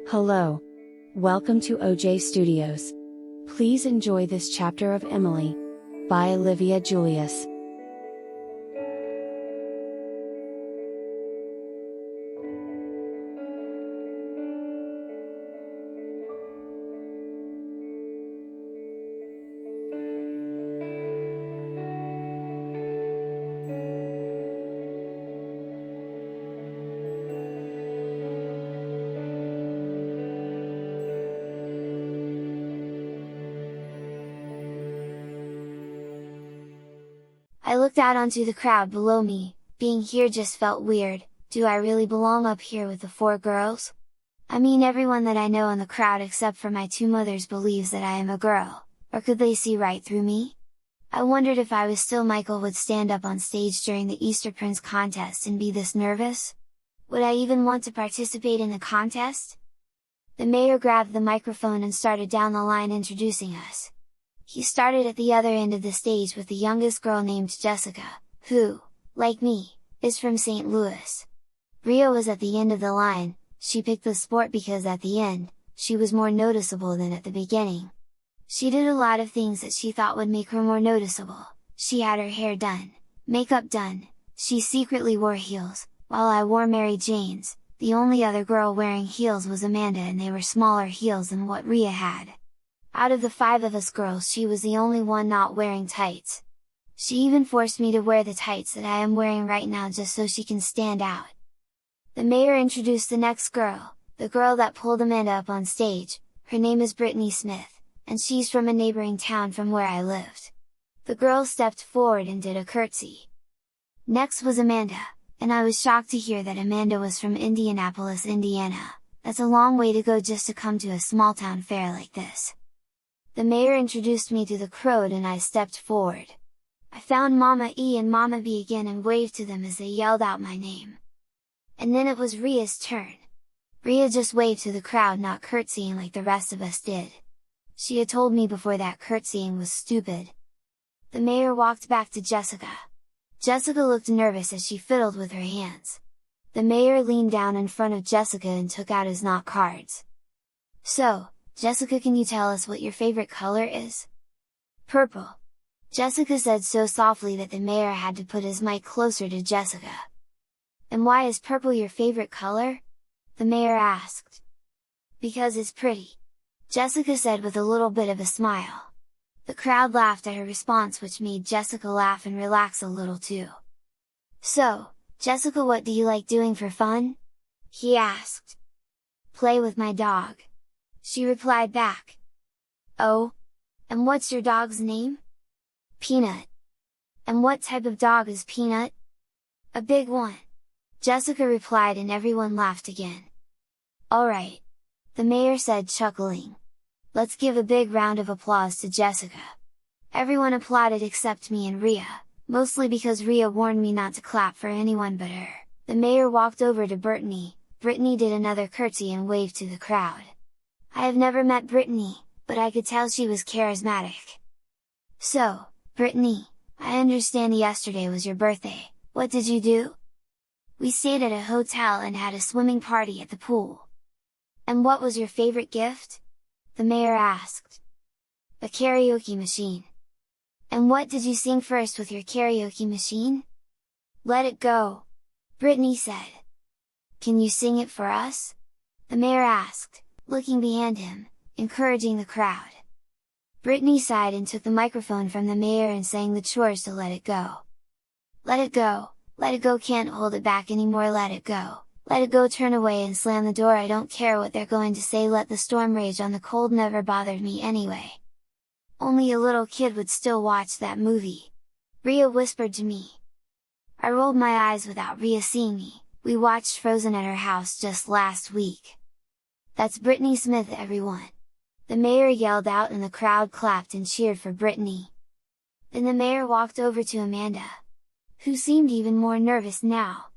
Hello. Welcome to OJ Studios. Please enjoy this chapter of Emily by Olivia Julius. I looked out onto the crowd below me. Being here just felt weird. Do I really belong up here with the four girls? I mean, everyone that I know in the crowd except for my two mothers believes that I am a girl, or could they see right through me? I wondered if I was still Michael would stand up on stage during the Easter Prince contest and be this nervous? Would I even want to participate in the contest? The mayor grabbed the microphone and started down the line introducing us. He started at the other end of the stage with the youngest girl named Jessica, who, like me, is from St. Louis. Ria was at the end of the line. She picked the sport because at the end, she was more noticeable than at the beginning. She did a lot of things that she thought would make her more noticeable. She had her hair done, makeup done, she secretly wore heels, while I wore Mary Jane's. The only other girl wearing heels was Amanda, and they were smaller heels than what Ria had. Out of the five of us girls, she was the only one not wearing tights. She even forced me to wear the tights that I am wearing right now just so she can stand out. The mayor introduced the next girl, the girl that pulled Amanda up on stage. Her name is Brittany Smith, and she's from a neighboring town from where I lived. The girl stepped forward and did a curtsy. Next was Amanda, and I was shocked to hear that Amanda was from Indianapolis, Indiana. That's a long way to go just to come to a small town fair like this. The mayor introduced me to the crowd and I stepped forward. I found Mama E and Mama B again and waved to them as they yelled out my name. And then it was Ria's turn. Ria just waved to the crowd, not curtsying like the rest of us did. She had told me before that curtsying was stupid. The mayor walked back to Jessica. Jessica looked nervous as she fiddled with her hands. The mayor leaned down in front of Jessica and took out his knot cards. "So, Jessica, can you tell us what your favorite color is?" "Purple," Jessica said so softly that the mayor had to put his mic closer to Jessica. "And why is purple your favorite color?" the mayor asked. "Because it's pretty," Jessica said with a little bit of a smile. The crowd laughed at her response, which made Jessica laugh and relax a little too. "So, Jessica, what do you like doing for fun?" he asked. "Play with my dog," she replied back. "Oh? And what's your dog's name?" "Peanut." "And what type of dog is Peanut?" "A big one," Jessica replied, and everyone laughed again. "Alright," the mayor said, chuckling. "Let's give a big round of applause to Jessica." Everyone applauded except me and Ria, mostly because Ria warned me not to clap for anyone but her. The mayor walked over to Brittany. Brittany did another curtsy and waved to the crowd. I have never met Brittany, but I could tell she was charismatic. "So, Brittany, I understand yesterday was your birthday. What did you do?" "We stayed at a hotel and had a swimming party at the pool." "And what was your favorite gift?" the mayor asked. "A karaoke machine." "And what did you sing first with your karaoke machine?" "Let It Go," Brittany said. "Can you sing it for us?" the mayor asked, looking behind him, encouraging the crowd. Brittany sighed and took the microphone from the mayor and sang the chorus to Let It Go. Let it go, can't hold it back anymore, let it go. Let it go, turn away and slam the door, I don't care what they're going to say, let the storm rage on, the cold never bothered me anyway. Only a little kid would still watch that movie, Ria whispered to me. I rolled my eyes without Ria seeing me. We watched Frozen at her house just last week. That's Brittany Smith, everyone! The mayor yelled out and the crowd clapped and cheered for Brittany. Then the mayor walked over to Amanda, who seemed even more nervous now.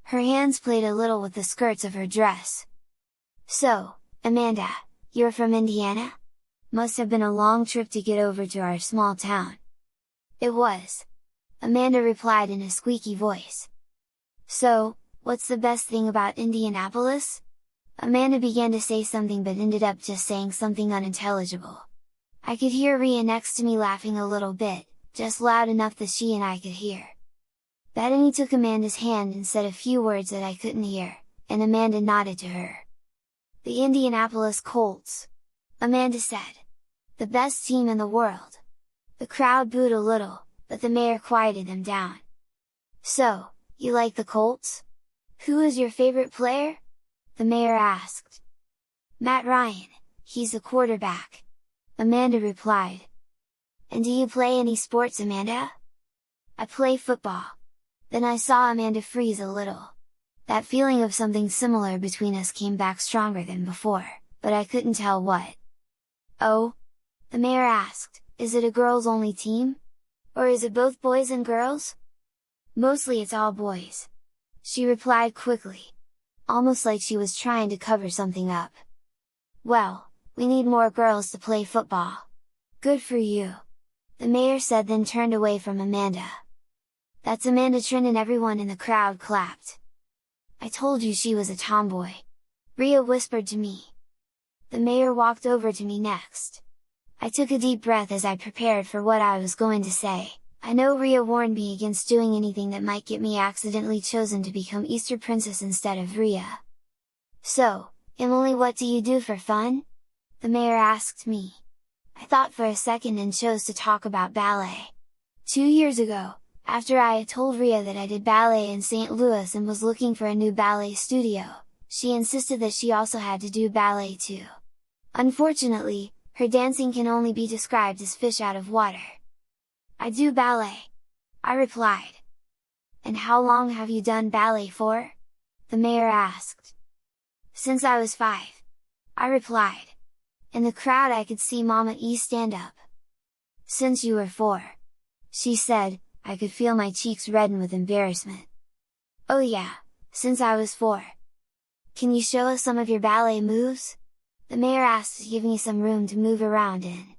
Her hands played a little with the skirts of her dress. "So, Amanda, you're from Indiana? Must have been a long trip to get over to our small town." "It was," Amanda replied in a squeaky voice. "So, what's the best thing about Indianapolis?" Amanda began to say something but ended up just saying something unintelligible. I could hear Rhea next to me laughing a little bit, just loud enough that she and I could hear. Bethany took Amanda's hand and said a few words that I couldn't hear, and Amanda nodded to her. "The Indianapolis Colts," Amanda said. "The best team in the world." The crowd booed a little, but the mayor quieted them down. "So, you like the Colts? Who is your favorite player?" the mayor asked. "Matt Ryan, he's the quarterback," Amanda replied. "And do you play any sports, Amanda?" "I play football." Then I saw Amanda freeze a little. That feeling of something similar between us came back stronger than before, but I couldn't tell what. "Oh?" the mayor asked, "is it a girls-only team? Or is it both boys and girls?" "Mostly it's all boys," she replied quickly, almost like she was trying to cover something up. "Well, we need more girls to play football." "Good for you," the mayor said, then turned away from Amanda. "That's Amanda Trin," and everyone in the crowd clapped. "I told you she was a tomboy," Rhea whispered to me. The mayor walked over to me next. I took a deep breath as I prepared for what I was going to say. I know Rhea warned me against doing anything that might get me accidentally chosen to become Easter Princess instead of Rhea. "So, Emily, what do you do for fun?" the mayor asked me. I thought for a second and chose to talk about ballet. 2 years ago, after I had told Rhea that I did ballet in St. Louis and was looking for a new ballet studio, she insisted that she also had to do ballet too. Unfortunately, her dancing can only be described as fish out of water. "I do ballet," I replied. "And how long have you done ballet for?" the mayor asked. "Since I was 5, I replied. In the crowd I could see Mama E stand up. "Since you were 4, she said. I could feel my cheeks redden with embarrassment. "Oh yeah, since I was 4. "Can you show us some of your ballet moves?" the mayor asked to give me some room to move around in.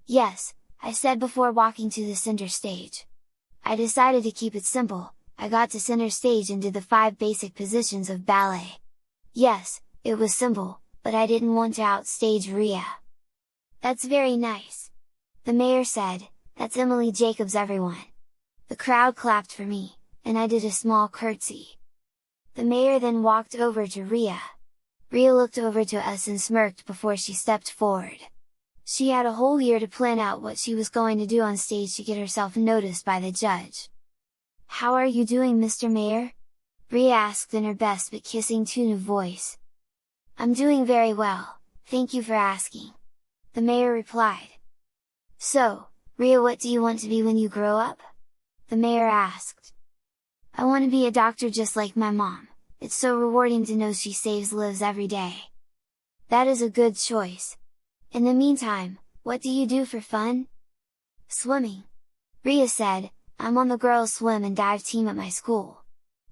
"Yes," I said before walking to the center stage. I decided to keep it simple. I got to center stage and did the 5 basic positions of ballet. Yes, it was simple, but I didn't want to outstage Rhea. "That's very nice," the mayor said. "That's Emily Jacobs, everyone." The crowd clapped for me, and I did a small curtsy. The mayor then walked over to Rhea. Rhea looked over to us and smirked before she stepped forward. She had a whole year to plan out what she was going to do on stage to get herself noticed by the judge. "How are you doing, Mr. Mayor?" Rhea asked in her best but kissing tone of voice. "I'm doing very well, thank you for asking," the mayor replied. "So, Rhea, what do you want to be when you grow up?" the mayor asked. "I want to be a doctor just like my mom. It's so rewarding to know she saves lives every day." "That is a good choice. In the meantime, what do you do for fun?" "Swimming," Rhea said. "I'm on the girls' swim and dive team at my school."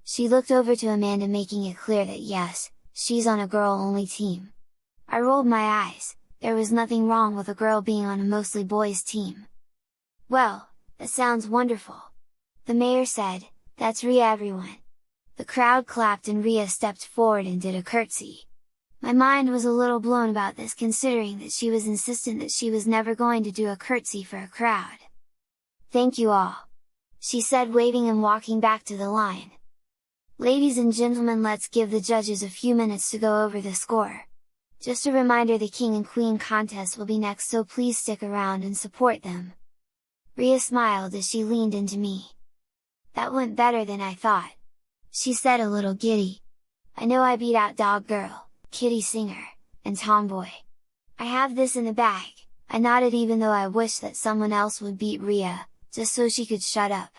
She looked over to Amanda, making it clear that yes, she's on a girl-only team. I rolled my eyes. There was nothing wrong with a girl being on a mostly boys team. "Well, that sounds wonderful," the mayor said. "That's Rhea, everyone." The crowd clapped and Rhea stepped forward and did a curtsy. My mind was a little blown about this, considering that she was insistent that she was never going to do a curtsy for a crowd. "Thank you all," she said, waving and walking back to the line. "Ladies and gentlemen, let's give the judges a few minutes to go over the score. Just a reminder, the King and Queen contest will be next, so please stick around and support them." Rhea smiled as she leaned into me. "That went better than I thought," she said, a little giddy. "I know I beat out Dog Girl, Kitty Singer, and Tomboy. I have this in the bag." I nodded, even though I wished that someone else would beat Rhea, just so she could shut up.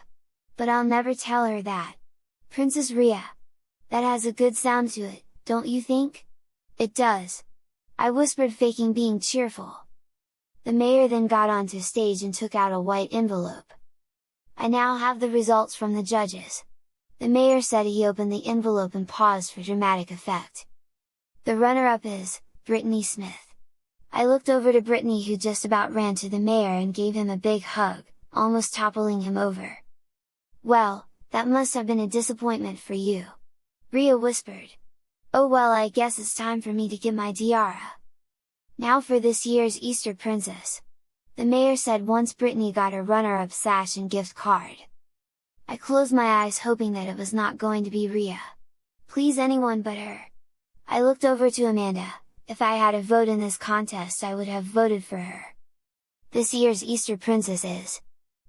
But I'll never tell her that. "Princess Rhea. That has a good sound to it, don't you think?" "It does," I whispered, faking being cheerful. The mayor then got onto stage and took out a white envelope. "I now have the results from the judges," the mayor said. He opened the envelope and paused for dramatic effect. "The runner-up is Brittany Smith." I looked over to Brittany, who just about ran to the mayor and gave him a big hug, almost toppling him over. "Well, that must have been a disappointment for you," Rhea whispered. Oh well, I guess it's time for me to get my tiara. Now for this year's Easter princess. The mayor said once Brittany got her runner-up sash and gift card. I closed my eyes hoping that it was not going to be Rhea. Please, anyone but her. I looked over to Amanda. If I had a vote in this contest, I would have voted for her. This year's Easter princess is...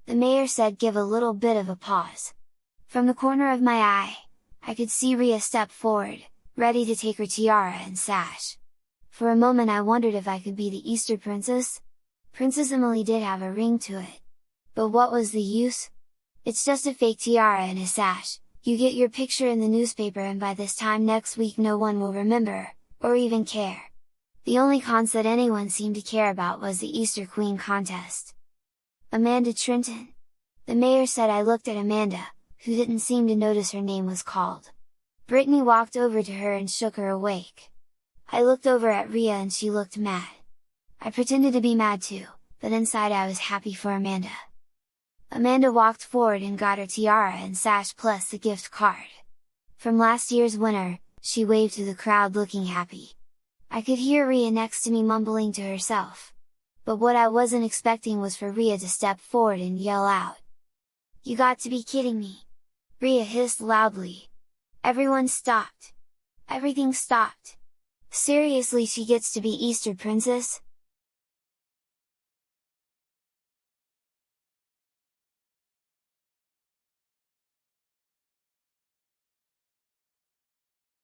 The mayor said, give a little bit of a pause. From the corner of my eye, I could see Rhea step forward, ready to take her tiara and sash. For a moment I wondered if I could be the Easter princess? Princess Emily did have a ring to it. But what was the use? It's just a fake tiara and a sash. You get your picture in the newspaper and by this time next week no one will remember, or even care. The only cons that anyone seemed to care about was the Easter Queen contest. Amanda Trenton. The mayor said. I looked at Amanda, who didn't seem to notice her name was called. Brittany walked over to her and shook her awake. I looked over at Rhea and she looked mad. I pretended to be mad too, but inside I was happy for Amanda. Amanda walked forward and got her tiara and sash plus the gift card. From last year's winner, she waved to the crowd looking happy. I could hear Rhea next to me mumbling to herself. But what I wasn't expecting was for Rhea to step forward and yell out. "You got to be kidding me!" Rhea hissed loudly. Everyone stopped. Everything stopped. Seriously, she gets to be Easter princess?